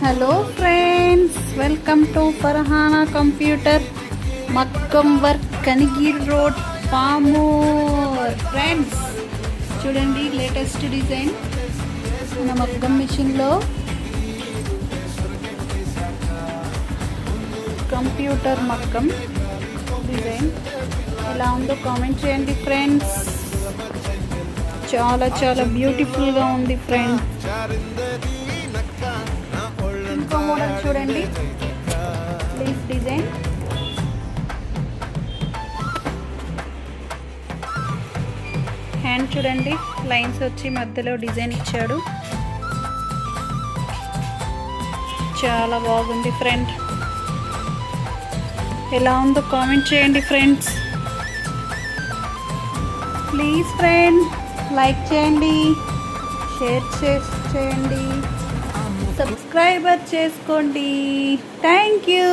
Hello friends, welcome to Farhana computer మక్కం work Kanigiri road Pamur. Friends చూడండి, latest design మన మగ్గం మిషన్లో కంప్యూటర్ మగ్గం డిజైన్ ఎలా ఉందో కామెంట్ చేయండి ఫ్రెండ్స్. చాలా చాలా బ్యూటిఫుల్గా ఉంది ఫ్రెండ్స్. ఇంకో మోడల్ చూడండి, లీఫ్ డిజైన్. హ్యాండ్ చూడండి, లైన్స్ వచ్చి మధ్యలో డిజైన్ ఇచ్చాడు. చాలా బాగుంది ఫ్రెండ్. ఎలా ఉందో కామెంట్ చేయండి ఫ్రెండ్స్. ప్లీజ్ ఫ్రెండ్, లైక్ చేయండి, షేర్ చేయండి, సబ్స్క్రైబర్ చేసుకోండి. Thank you.